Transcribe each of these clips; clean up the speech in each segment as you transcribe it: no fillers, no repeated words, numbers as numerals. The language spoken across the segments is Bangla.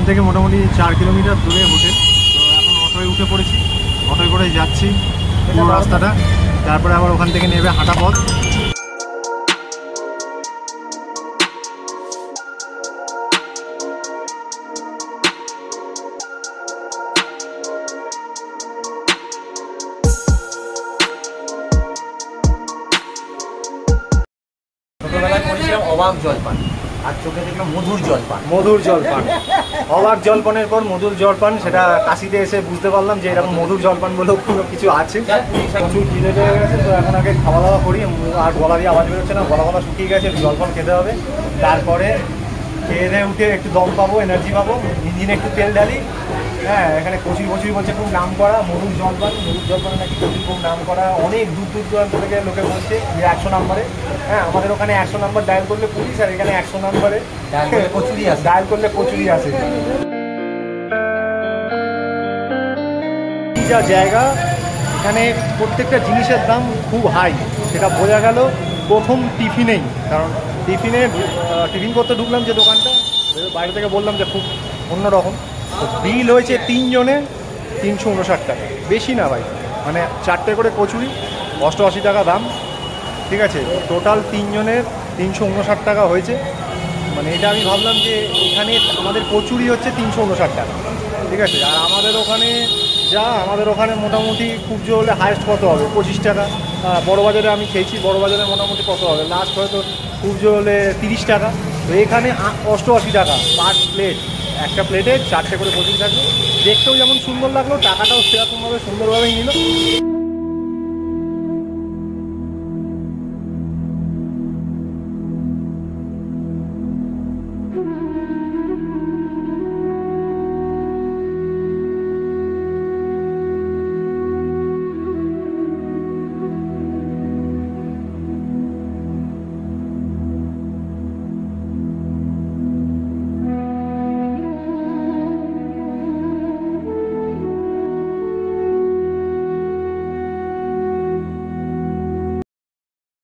থেকে মোটামুটি 4 কিলোমিটার দূরে হোটেল। তো এখন অটোয় উঠে পড়েছি, অটোয় করে যাচ্ছি পুরো রাস্তাটা, তারপরে আবার ওখান থেকে নেবে হাঁটা পথ। ছোটবেলায় পড়েছিলাম অবাক জলপান, আর চোখে দেখলাম মধুর জলপান। মধুর জলপান, অবাক জলপানের পর মধুর জলপান, সেটা কাশিতে এসে বুঝতে পারলাম যে এরকম মধুর জলপান বলেও কোনো কিছু আছে। প্রচুর খিদে পেয়ে গেছে, তো এখন আগে খাওয়া দাওয়া করি। আর গলা দিয়ে আওয়াজ বেরোচ্ছে না, গলা শুকিয়ে গেছে, জলপান খেতে হবে। তারপরে খেয়ে দিয়ে উঠে একটু দম পাবো, এনার্জি পাবো, ইঞ্জিনে একটু তেল ঢালি। হ্যাঁ, এখানে কচুরি বলছে খুব নাম করা মধুর জলপান নাকি কচুরি খুব নাম করা, অনেক দূর দূরান্ত থেকে লোকে বলছে যে 100 নম্বরে। হ্যাঁ, আমাদের ওখানে 100 নম্বর ডায়াল করলে পুলিশ, আর এখানে 100 নম্বরে ডায়াল করলে কচুরি আসে। যা জায়গা, এখানে প্রত্যেকটা জিনিসের দাম খুব হাই, সেটা বোঝা গেল প্রথম টিফিনেই। কারণ টিফিন করতে ঢুকলাম যে দোকানটা, বাইরে থেকে বললাম যে খুব অন্যরকম। বিল হয়েছে 3 জনে 359 টাকা, বেশি না ভাই, মানে 4টে করে কচুরি, 88 টাকা দাম। ঠিক আছে, টোটাল 3 জনের 359 টাকা হয়েছে। মানে এটা আমি ভাবলাম যে এখানে আমাদের কচুরি হচ্ছে 359 টাকা, ঠিক আছে। আর আমাদের ওখানে মোটামুটি খুব জোর হলে হায়েস্ট কত হবে, 25 টাকা। বড়বাজারে আমি খেয়েছি, বড়বাজারে মোটামুটি কত হবে, লাস্ট হয়তো খুব জোর হলে 30 টাকা। তো এখানে 88 টাকা পার প্লেট। একটা প্লেটে 4টে করে কচুরি থাকবে, দেখতেও যেমন সুন্দর লাগলো, টাকাটাও সেরকমভাবে সুন্দরভাবেই নিল।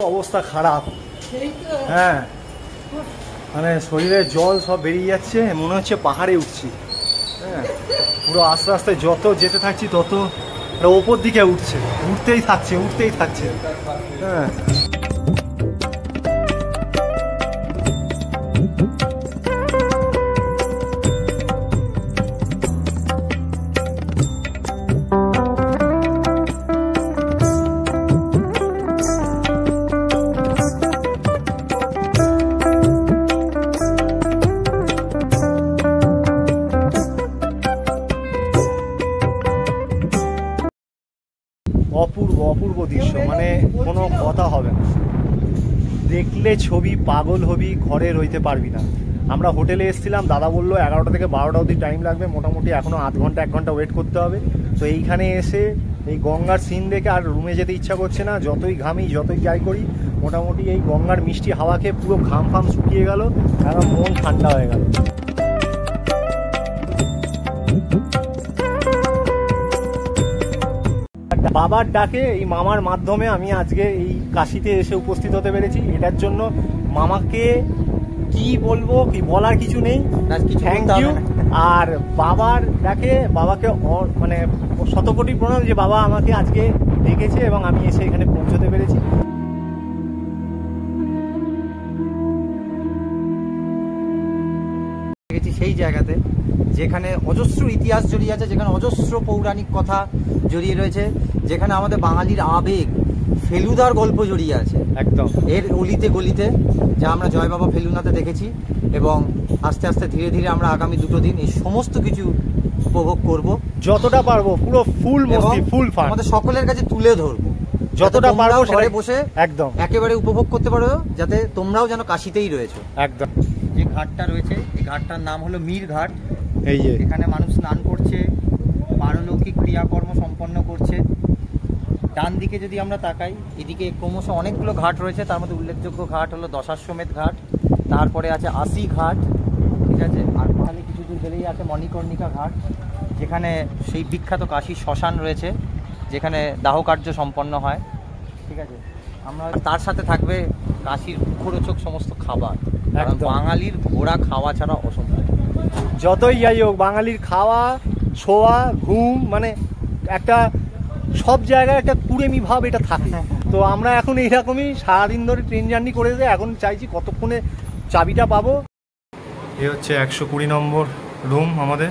অবস্থা খারাপ, হ্যাঁ, মানে শরীরে জল সব বেরিয়ে যাচ্ছে, মনে হচ্ছে পাহাড়ে উঠছি। হ্যাঁ, পুরো আস্তে আস্তে যত যেতে থাকছি তত ওপর দিকে উঠতেই থাকছে। হ্যাঁ, অপূর্ব দৃশ্য, মানে কোনো কথা হবে না, দেখলে ছবি পাগল হবি, ঘরে রইতে পারবি না। আমরা হোটেলে এসেছিলাম, দাদা বললো 11টা থেকে 12টা অবধি টাইম লাগবে, মোটামুটি এখনও আধ ঘন্টা 1 ঘন্টা ওয়েট করতে হবে। তো এইখানে এসে এই গঙ্গার সিন দেখে আর রুমে যেতে ইচ্ছা করছে না, যতই ঘামি যতই যাই করি। মোটামুটি এই গঙ্গার মিষ্টি হাওয়া খেয়ে পুরো ঘাম শুকিয়ে গেল, একদম মন ঠান্ডা হয়ে গেল। বাবার ডাকে, এই মামার মাধ্যমে আমি আজকে এই কাশিতে এসে উপস্থিত হতে পেরেছি। এটার জন্য মামাকে কি বলবো, কি বলার কিছু নেই, থ্যাংক ইউ। আর বাবার ডাকে বাবাকে মানে শতকোটি প্রণাম যে বাবা আমাকে আজকে ডেকেছে এবং আমি এসে এখানে পৌঁছতে পেরেছি। সেই জায়গাতে যেখানে অজস্র ইতিহাস জড়িয়ে আছে, যেখানে অজস্র পৌরাণিক কথা জড়িয়ে রয়েছে, যেখানে আমাদের বাঙালির আবেগ ফেলুদার গল্প জড়িয়ে আছে একদম এর অলিতে গলিতে, যা আমরা জয় বাবা ফেলুদাতে দেখেছি। এবং আস্তে আস্তে ধীরে ধীরে আমরা আগামী 2 দিন এই সমস্ত কিছু উপভোগ করব, যতটা পারবো, পুরো ফুল মস্তি, ফুল ফান আমাদের সকলের কাছে তুলে ধরবো, যতটা পারবো ঘরে বসে একদম একেবারে উপভোগ করতে পারো, যাতে তোমরাও যেন কাশিতেই রয়েছো। একদম। যে ঘাটটা রয়েছে, এই ঘাটটার নাম হলো মীর ঘাট। এই যে এখানে মানুষ স্নান করছে, পারলৌকিক ক্রিয়াকর্ম সম্পন্ন করছে। ডান দিকে যদি আমরা তাকাই, এদিকে ক্রমশ অনেকগুলো ঘাট রয়েছে, তার মধ্যে উল্লেখযোগ্য ঘাট হলো দশাশ্বমেধ ঘাট, তারপরে আছে 80 ঘাট, ঠিক আছে। আর ওখানে কিছু দূর গেলেই আছে মণিকর্ণিকা ঘাট, যেখানে সেই বিখ্যাত কাশী শ্মশান রয়েছে, যেখানে দাহ কার্য সম্পন্ন হয়, ঠিক আছে। আমরা তার সাথে থাকবে কাশীর মুখরোচক সমস্ত খাবার। কারণ একদম। বাঙালির ঘোরা খাওয়া ছাড়া অসম্ভব। যতই যাই হোক বাঙালির খাওয়া শোয়া ঘুম মানে একটা সব জায়গায় একটা কুড়েমি ভাব এটা থাকে। তো আমরা এখন এইরকমই সারাদিন ধরে ট্রেন জার্নি করে যাই, এখন চাইছি কতক্ষণে চাবিটা পাবো। এই হচ্ছে 120 নম্বর রুম আমাদের,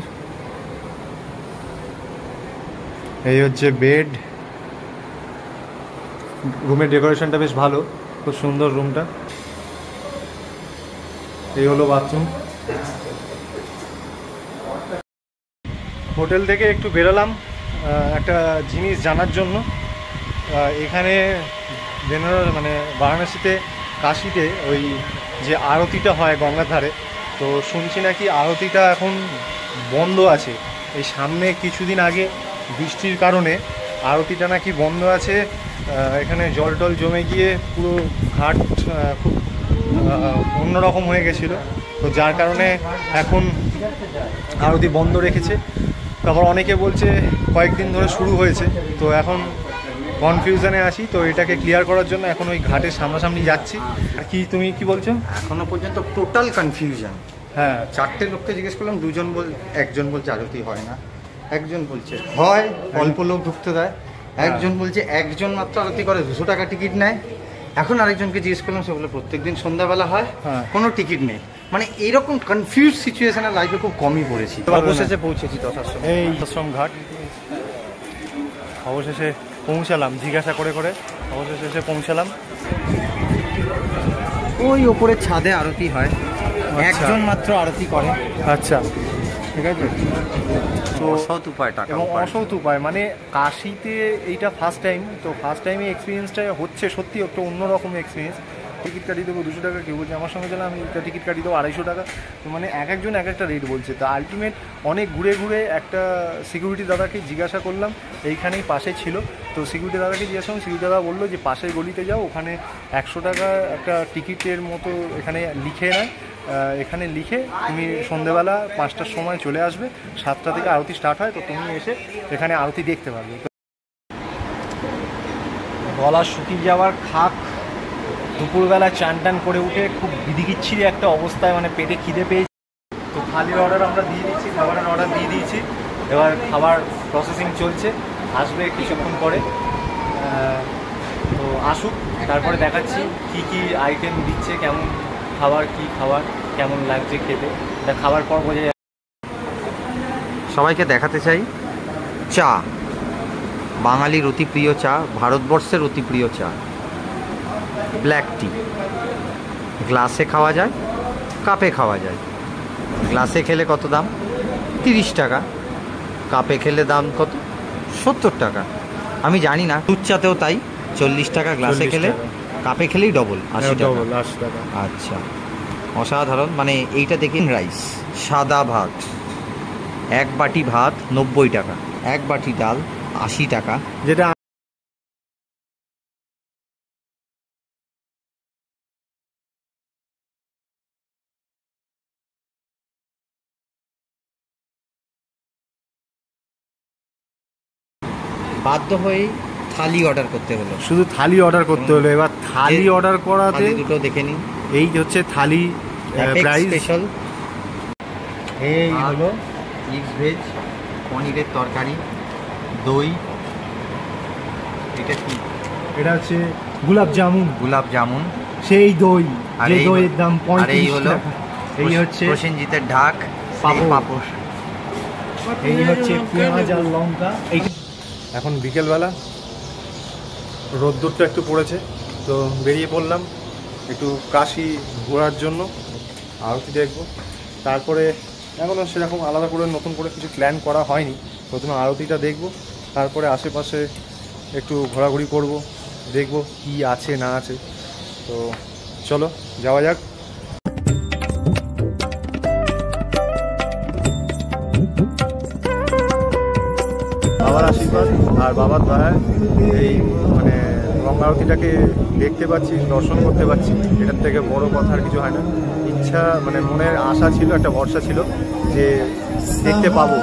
এই হচ্ছে বেড। রুমের ডেকোরেশনটা বেশ ভালো, খুব সুন্দর রুমটা। এই হলো বাথরুম। হোটেল থেকে একটু বেরোলাম একটা জিনিস জানার জন্য। এখানে মানে বারাণসীতে কাশীতে ওই যে আরতিটা হয় গঙ্গার ধারে, তো শুনছি নাকি আরতিটা এখন বন্ধ আছে। এই সামনে কিছুদিন আগে বৃষ্টির কারণে আরতিটা নাকি বন্ধ আছে। এখানে জল টল জমে গিয়ে পুরো ঘাট খুব অন্যরকম হয়ে গেছিলো, তো যার কারণে এখন আরতি বন্ধ রেখেছে। তারপর অনেকে বলছে কয়েকদিন ধরে শুরু হয়েছে, তো এখন কনফিউশনে আছি। তো এটাকে ক্লিয়ার করার জন্য এখন ওই ঘাটের সামনাসামনি যাচ্ছি। আর কি তুমি কি বলছো? এখনো পর্যন্ত টোটাল কনফিউশন। হ্যাঁ, 4টে লোককে জিজ্ঞেস করলাম, একজন বলছে আরতি হয় না, একজন বলছে হয় অল্প লোক ঢুকতে দেয়, একজন বলছে একজন মাত্র আরতি করে 200 টাকা টিকিট নেয়। এখন আরেকজনকে জিজ্ঞেস করলাম, সে বলে প্রত্যেকদিন সন্ধ্যাবেলা হয়, কোনো টিকিট নেই। মানে এইরকম কনফিউজ সিচুয়েশনে লাইফে খুব কমই পড়েছি। অবশেষে পৌঁছেছি দশাশ্রম। এই দশাশ্রম ঘাট অবশেষে পৌঁছালাম, জিজ্ঞাসা করে করে অবশেষে এসে পৌঁছালাম। ওই ওপরে ছাদে আরতি হয়, একজন মাত্র আরতি করে। আচ্ছা, ঠিক আছে। তো অসৎ উপায় টাকা এবং অসৎ উপায়, মানে কাশিতে এইটা ফার্স্ট টাইম, তো ফার্স্ট টাইমে এক্সপিরিয়েন্সটা হচ্ছে সত্যি একটা অন্যরকম এক্সপিরিয়েন্স। টিকিট কাটিয়ে দেবো 200 টাকা, কেউ বলছে আমার সঙ্গে চলে আমি টিকিট কাটিয়ে দেবো 250 টাকা। তো মানে এক একজন এক একটা রেট বলছে। তো আলটিমেট অনেক ঘুরে ঘুরে একটা সিকিউরিটি দাদাকে জিজ্ঞাসা করলাম, এইখানেই পাশে ছিল। তো সিকিউরিটি দাদাকে জিজ্ঞাসা করলাম, সিকিউরিটি দাদা বললো যে পাশের গলিতে যাও, ওখানে 100 টাকা একটা টিকিটের মতো এখানে লিখে নেয়। এখানে লিখে তুমি সন্ধেবেলা 5টার সময় চলে আসবে, 7টা থেকে আরতি স্টার্ট হয়, তো তুমি এসে এখানে আরতি দেখতে পারবে। গলা শুকিয়ে যাওয়ার খাক, দুপুরবেলা চান টান করে উঠে খুব বিধিকিচ্ছিরি একটা অবস্থায়, মানে পেটে খিদে পেয়েছি। তো থালির অর্ডার আমরা দিয়ে দিচ্ছি, খাবারের অর্ডার দিয়ে দিয়েছি। এবার খাবার প্রসেসিং চলছে, আসবে কিছুক্ষণ পরে। তো আসুক, তারপরে দেখাচ্ছি কি কি আইটেম দিচ্ছে, কেমন খাবার, কি খাবার, কেমন লাগছে খেতে, এটা খাবার পর বোঝা যায়। সবাইকে দেখাতে চাই চা, বাঙালির অতি প্রিয় চা, ভারতবর্ষের অতি প্রিয় চা, ব্ল্যাক টি। গ্লাসে খাওয়া যায়, কাপে খাওয়া যায়। গ্লাসে খেলে কত দাম? 30 টাকা। কাপে খেলে দাম কত? 70 টাকা। আমি জানি না, দুধ চাতেও তাই, 40 টাকা গ্লাসে খেলে, কাপে খেলেই ডবল 80 টাকা। আচ্ছা, অসাধারণ। মানে এইটা দেখেন, রাইস, সাদা ভাত, এক বাটি ভাত 90 টাকা, এক বাটি ডাল 80 টাকা। যেটা বাধ্য হয়ে থালি অর্ডার করতে হলো, শুধু থালি অর্ডার করতে হলো। এবার থালি অর্ডার করাতে দুটো দেখে নিন। এই হচ্ছে থালি প্রাইস স্পেশাল। এই হলো মিক্স ভেজ, পনিরের তরকারি, দই। এটা কি? এটা হচ্ছে গোলাপ জামুন। গোলাপ জামুন, সেই দই, আর যে এই দইয়ের দাম আর এই 35 হলো টাকা। এই হচ্ছে প্রসেনজিতের ঢাক, পাঁপড়। পাপড়। এই হচ্ছে পেঁয়াজ আর লঙ্কা। এই এখন বিকেলবেলা, রোদ্দুরটা একটু পড়েছে, তো বেরিয়ে পড়লাম একটু কাশি ঘোরার জন্য, আরতি দেখব। তারপরে এখনও সেরকম আলাদা করে নতুন করে কিছু প্ল্যান করা হয়নি। প্রথমে আরতিটা দেখব, তারপরে আশেপাশে একটু ঘোরাঘুরি করব, দেখব কি আছে না আছে। তো চলো যাওয়া যাক। বাবার আশীর্বাদ আর বাবার দয়ায় এই মানে গঙ্গা আরতিটাকে দেখতে পাচ্ছি, দর্শন করতে পারছি, এটার থেকে বড় কথা আর কিছু হয় না। ইচ্ছা মানে মনের আশা ছিল, একটা ভরসা ছিল যে দেখতে পাবো।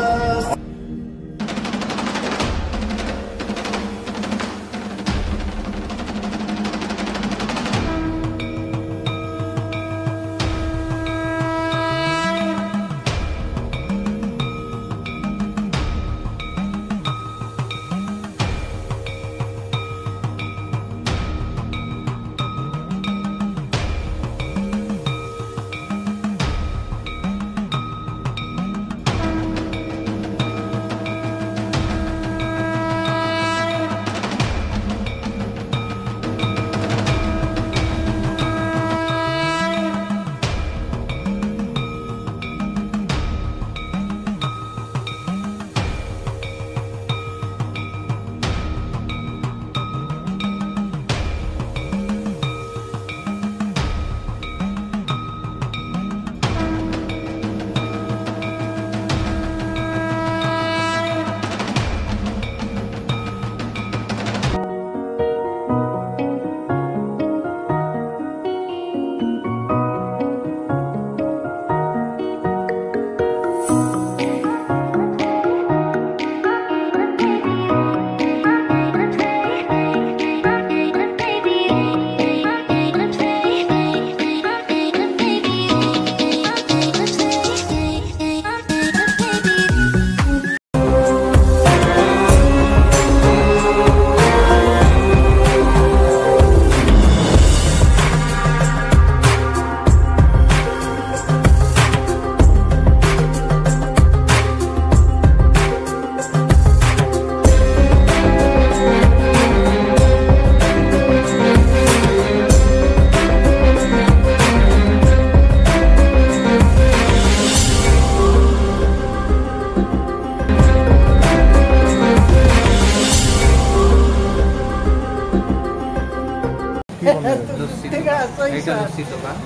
এইটা লস্যির দোকান।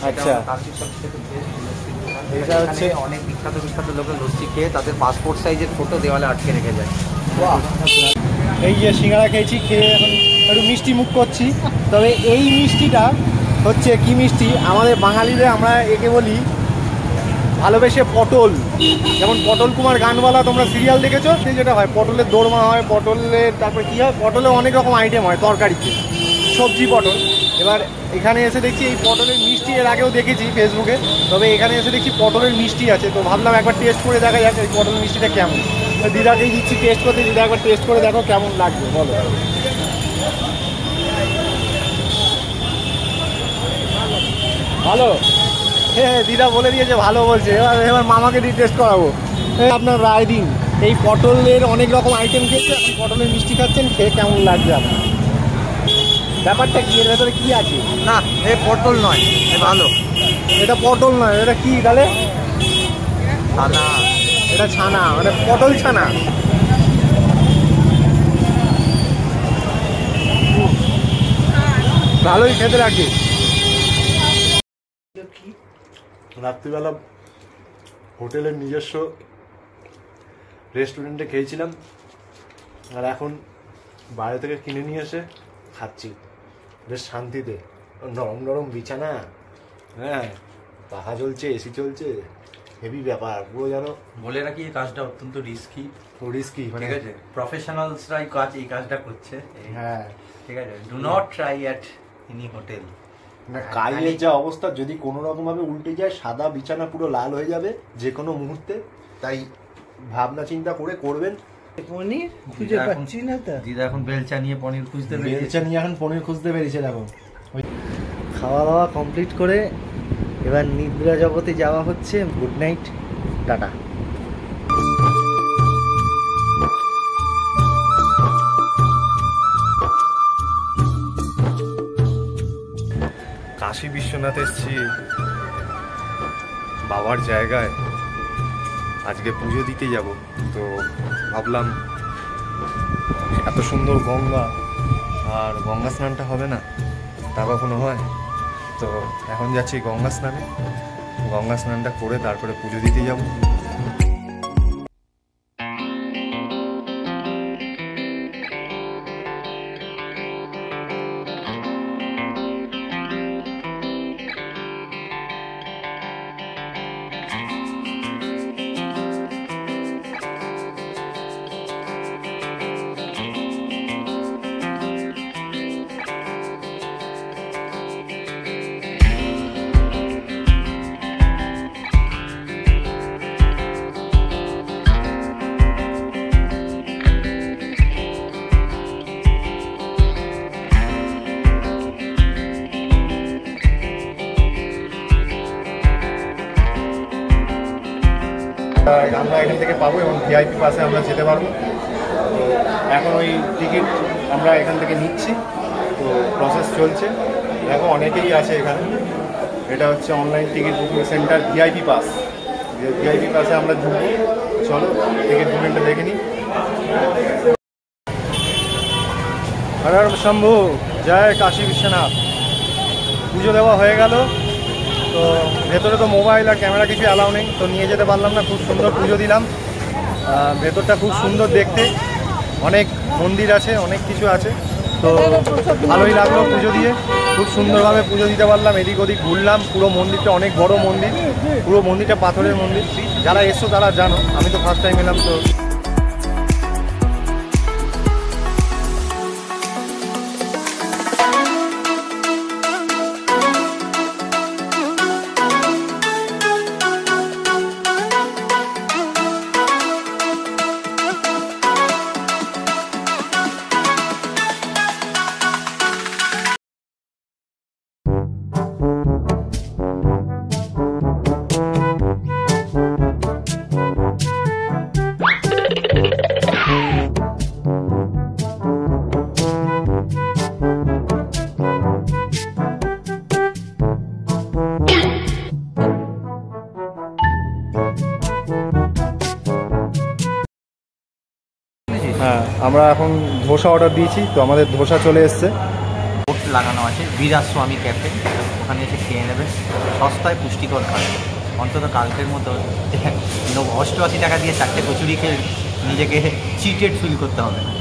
আচ্ছা, কাশির সবথেকে বেস্ট লস্যির দোকান। এটা হচ্ছে অনেক বিখ্যাত লোকের লস্যি খেয়ে তাদের পাসপোর্ট সাইজের ফটো দেওয়ালে আটকে রেখে যায়। বাহ, এই যে সিঙ্গাড়া খেয়েছি, খেয়ে এখন একটু মিষ্টি মুখ করছি। তবে এই মিষ্টিটা হচ্ছে কি মিষ্টি, আমাদের বাঙালিদের আমরা একে বলি ভালোবেসে পটল। যেমন পটল কুমার গানওয়ালা তোমরা সিরিয়াল দেখেছো, সেই যেটা হয় পটলের দোরমা হয়, পটলের তারপরে কী হয়, পটলে অনেক রকম আইটেম হয় তরকারিতে, সবজি পটল। এবার এখানে এসে দেখছি এই পটলের মিষ্টি, এর আগেও দেখেছি ফেসবুকে, তবে এখানে এসে দেখছি পটলের মিষ্টি আছে। তো ভাবলাম একবার টেস্ট করে দেখা যাক এই পটল মিষ্টিটা কেমন। দিদাকেই দিচ্ছি টেস্ট করতে, দিদা একবার টেস্ট করে দেখো কেমন লাগবে বলো। ভালো? হ্যাঁ, দিদা বলে দিয়েছে ভালো বলছে। এবার মামাকে দিয়ে টেস্ট করাবো। আপনার রায় দিন, এই পটলের অনেক রকম আইটেম খেয়েছে, এখন পটলের মিষ্টি খাচ্ছেন, খেয়ে কেমন লাগছে আপনার? ব্যাপারটা কি, এর ভেতরে কি আছে? না, এই পটল নয়, ভালো। এটা পটল নয়, এটা কি তাহলে? ছানা। এটা ছানা, মানে পটল ছানা। ভালোই খেতে লাগে। রাত্রিবেলা হোটেলের নিজস্ব রেস্টুরেন্টে খেয়েছিলাম, আর এখন বাইরে থেকে কিনে নিয়ে এসে খাচ্ছি বেশ শান্তিতে। নরম নরম বিছানা, হ্যাঁ, পাখা চলছে, এসি চলছে, হেভি ব্যাপার পুরো। যেন বলে রাখি, এই কাজটা অত্যন্ত রিস্কি। রিস্কি, মানে ঠিক আছে, প্রফেশনালসরাই এই কাজটা করছে। হ্যাঁ, ঠিক আছে, do not try at any hotel. না, কাজের যা অবস্থা, যদি কোনো রকম ভাবে উল্টে যায়, সাদা বিছানা পুরো লাল হয়ে যাবে যে কোনো মুহূর্তে। তাই ভাবনা চিন্তা করে করবেন। পনির খুঁজে পাচ্ছি না তো। দিদা এখন বেলচা নিয়ে পনির খুঁজতে বেলচা নিয়ে এখন পনির খুঁজতে পেরেছে। দেখো, খাওয়া দাওয়া কমপ্লিট করে এবার নিদ্রা জগতে যাওয়া হচ্ছে। Good night, tata. Kashi Biswanath এসেছি, বাবার জায়গায়। আজকে পুজো দিতে যাব, তো ভাবলাম এত সুন্দর গঙ্গা, আর গঙ্গা স্নানটা হবে না তা কখনো হয়? তো এখন যাচ্ছি গঙ্গা স্নানে, গঙ্গা স্নানটা করে তারপরে পুজো দিতে যাব। আমরা এখান থেকে পাবো এবং ভিআইপি পাসে আমরা যেতে পারবো। তো এখন ওই টিকিট আমরা এখান থেকে নিচ্ছি, তো প্রসেস চলছে। দেখো অনেকেই আছে এখানে। এটা হচ্ছে online ticket booking centre VIP pass. VIP পাসে আমরা ঢুকবো। চলো টিকিট বুকিংটা দেখে নিই। হর হর শম্ভু, জয় কাশী বিশ্বনাথ। পুজো দেওয়া হয়ে গেল, তো ভেতরে তো মোবাইল আর ক্যামেরা কিছু অ্যালাউ নেই, তো নিয়ে যেতে পারলাম না। খুব সুন্দর পুজো দিলাম, ভেতরটা খুব সুন্দর দেখতে, অনেক মন্দির আছে, অনেক কিছু আছে, তো ভালোই লাগলো পুজো দিয়ে। খুব সুন্দরভাবে পুজো দিতে পারলাম, এদিক ওদিক ঘুরলাম। পুরো মন্দিরটা অনেক বড় মন্দির, পুরো মন্দিরটা পাথরের মন্দির। যারা এসছো তারা জানো, আমি তো ফার্স্ট টাইম এলাম। তো আমরা এখন ধোসা অর্ডার দিয়েছি, তো আমাদের ধোসা চলে এসছে। লাগানো আছে বীরাস্বামী ক্যাফে, ওখানে এসে খেয়ে নেবে, সস্তায় পুষ্টিকর খাবে। অন্তত কালকের মতো 88 টাকা দিয়ে 4টে কচুরি খেয়ে নিজেকে চিটেড ফিল করতে হবে না।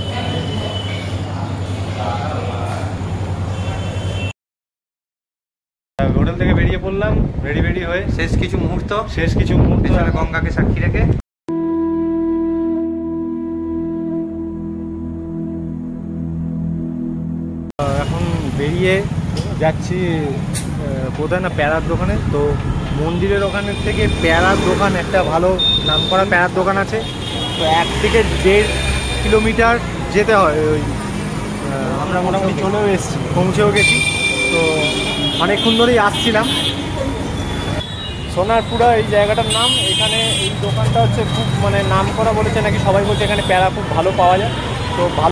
হোটেল থেকে বেরিয়ে পড়লাম রেডি হয়ে, শেষ কিছু মুহূর্ত পেছনে গঙ্গাকে সাক্ষী রেখে। এখন বেরিয়ে যাচ্ছি কোথায় না প্যারার দোকানে। তো মন্দিরের ওখানের থেকে প্যারার দোকান, একটা ভালো নামকরা প্যারার দোকান আছে। তো 1 থেকে 1.5 কিলোমিটার যেতে হয়। ওই আমরা মোটামুটি চলেও এসেছি, পৌঁছেও গেছি। তো অনেকক্ষণ ধরেই আসছিলাম। সোনারপুরা এই জায়গাটার নাম। এখানে এই দোকানটা হচ্ছে খুব মানে নাম করা, বলেছে নাকি সবাই বলছে এখানে প্যারা খুব ভালো পাওয়া যায়। তো ভালো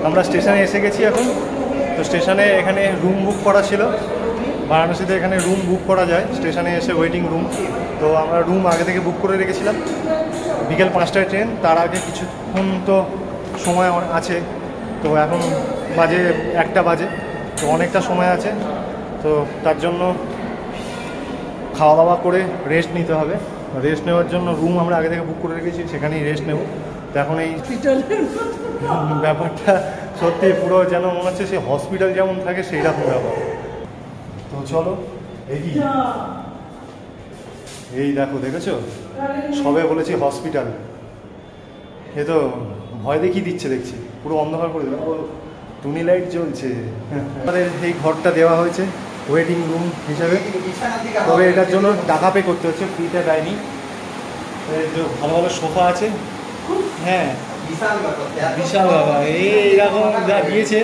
আমরা স্টেশনে এসে গেছি এখন। তো স্টেশনে এখানে রুম বুক করা ছিল, বারাণসীতে এখানে রুম বুক করা যায় স্টেশনে এসে, ওয়েটিং রুম। তো আমরা রুম আগে থেকে বুক করে রেখেছিলাম। বিকেল 5টায় ট্রেন, তার আগে কিছুক্ষণ তো সময় আছে। তো এখন বাজে 1টা বাজে, তো অনেকটা সময় আছে। তো তার জন্য খাওয়া দাওয়া করে রেস্ট নিতে হবে। রেস্ট নেওয়ার জন্য রুম আমরা আগে থেকে বুক করে রেখেছি, সেখানেই রেস্ট নেব। তো এখন এই ব্যাপারটা সত্যি পুরো যেন মনে হচ্ছে সে হসপিটাল যেমন থাকে সেই রকম ব্যাপার। তো চলো এই দেখো, দেখেছো, সবে বলেছি হসপিটাল, এ তো ভয় দেখিয়ে দিচ্ছে। দেখছি পুরো অন্ধকার করে দেবে, টুনি লাইট জ্বলছে। আমাদের এই ঘরটা দেওয়া হয়েছে ওয়েটিং রুম হিসাবে, তবে এটার জন্য টাকা পে করতে হচ্ছে, ফ্রিতে দেয়নি। ভালো ভালো সোফা আছে, হ্যাঁ বিশাল বাবা, এইরকম যা দিয়েছে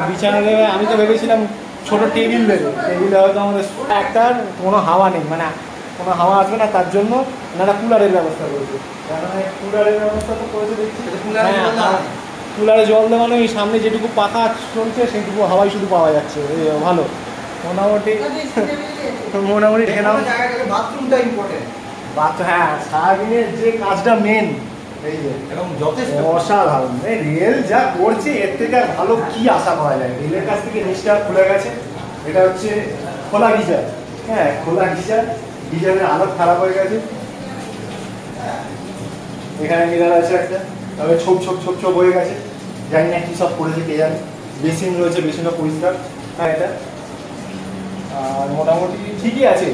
বিছানা দেবে। আমি তো ভেবেছিলাম ছোট টেবিল দেবে, টেবিলে হয়তো আমাদের একটার কোনো হাওয়া নেই, মানে কোনো হাওয়া আসবে না, তার জন্য একটা কুলারের ব্যবস্থা করেছে। কুলারের ব্যবস্থা তো করেছে দেখছি, কুলারে জল দেওয়ানো, এই সামনে যেটুকু পাখা চলছে সেইটুকু হাওয়াই শুধু পাওয়া যাচ্ছে। ভালো মোটামুটি দেখে নাও। বাথরুমটা ইম্পর্টেন্ট। হ্যাঁ, সারাদিনের যে কাজটা মেন, এই যে যথেষ্ট অসাধারণ। রেল যা করছে এর থেকে আর ভালো কি আশা করা যায়। রেলের কাছ থেকে জিনিসটা খুলে গেছে। এটা হচ্ছে খোলা গিজার, হ্যাঁ খোলা গিজার, গিজারের হালত খারাপ হয়ে গেছে। এখানে মিরার আছে একটা, তবে ছোপ ছোপ হয়ে গেছে, জানি না কি সব করেছে কে জানে। বেসিন রয়েছে, বেসিনও পরিষ্কার। হ্যাঁ এটা আর মোটামুটি ঠিকই আছে।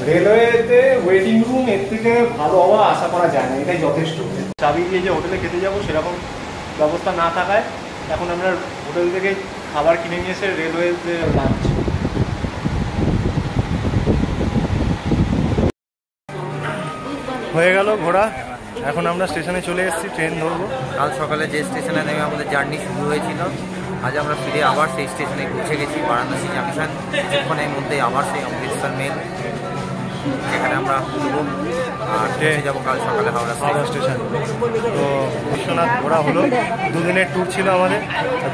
রেলওয়েতে ওয়েটিং রুম এর থেকে ভালো হওয়া আশা করা যায় না, এটাই যথেষ্ট। চাবি দিয়ে যে হোটেলে খেতে যাবো সেরকম ব্যবস্থা না থাকায় এখন আমরা হোটেল থেকে খাবার কিনে নিয়ে এসে রেলওয়েতে লাঞ্চ। হয়ে গেল ঘোরা, এখন আমরা স্টেশনে চলে এসেছি, ট্রেন ধরবো। কাল সকালে যে স্টেশনে নেমে আমাদের জার্নি শুরু হয়েছিল, আজ আমরা ফিরে আবার সেই স্টেশনে পৌঁছে গেছি, বারাণসী জাংশন। কিছুক্ষণের মধ্যেই আবার সেই অমৃতসর মেল, যেখানে আমরা উঠবো আর পৌঁছে যাবো কাল সকালে হাওড়া স্টেশন। তো বিশ্বনাথ ঘোরা হলো, দুদিনের ট্যুর ছিল আমাদের।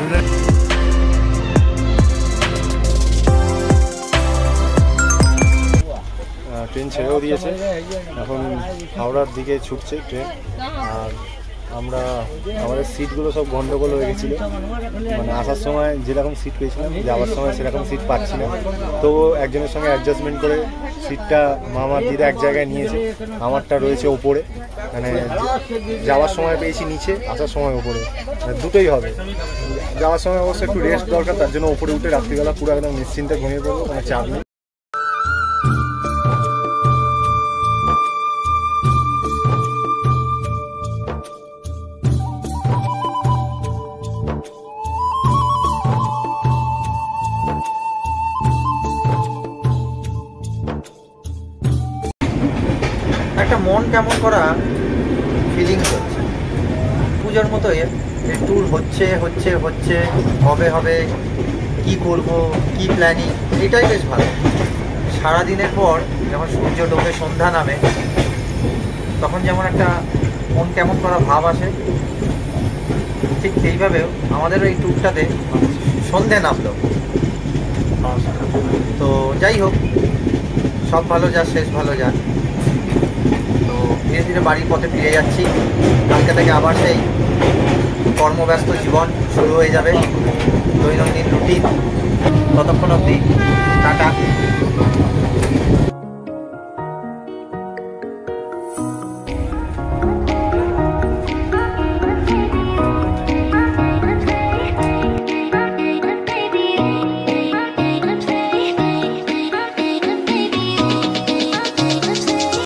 দুদিন ট্রেন ছেড়েও দিয়েছে, এখন হাওড়ার দিকে ছুটছে ট্রেন। আর আমরা আমাদের সিটগুলো সব গন্ডগোল হয়ে গেছিলো, মানে আসার সময় যেরকম সিট পেয়েছিলাম যাওয়ার সময় সেরকম সিট পাচ্ছি না। তো একজনের সঙ্গে অ্যাডজাস্টমেন্ট করে সিটটা মামার দিদা এক জায়গায় নিয়েছে, আমারটা রয়েছে ওপরে, মানে যাওয়ার সময় পেয়েছি নিচে, আসার সময় ওপরে, দুটোই হবে। যাওয়ার সময় অবশ্য একটু রেস্ট দরকার, তার জন্য ওপরে উঠে রাত্রিবেলা পুরো একদম নিশ্চিন্তে ঘুমিয়ে পড়বো, কোনো চাপ নেই। একটা মন কেমন করা ফিলিংস হচ্ছে, পুজোর মতো ট্যুর হচ্ছে হচ্ছে হচ্ছে, হবে হবে, কি করব, কি প্ল্যানিং, এটাই বেশ ভালো। সারাদিনের পর যখন সূর্য ডোবে সন্ধ্যা নামে, তখন যেমন একটা মন কেমন করা ভাব আসে। ঠিক সেইভাবেও আমাদেরও এই ট্যুরটাতে সন্ধে নামলো। তো যাই হোক, সব ভালো যা শেষ ভালো যা। তো ধীরে ধীরে বাড়ির পথে ফিরে যাচ্ছি। কালকে থেকে আবার সেই কর্মব্যস্ত জীবন শুরু হয়ে যাবে, দৈনন্দিন রুটিন। ততক্ষণ অবধি টাটা।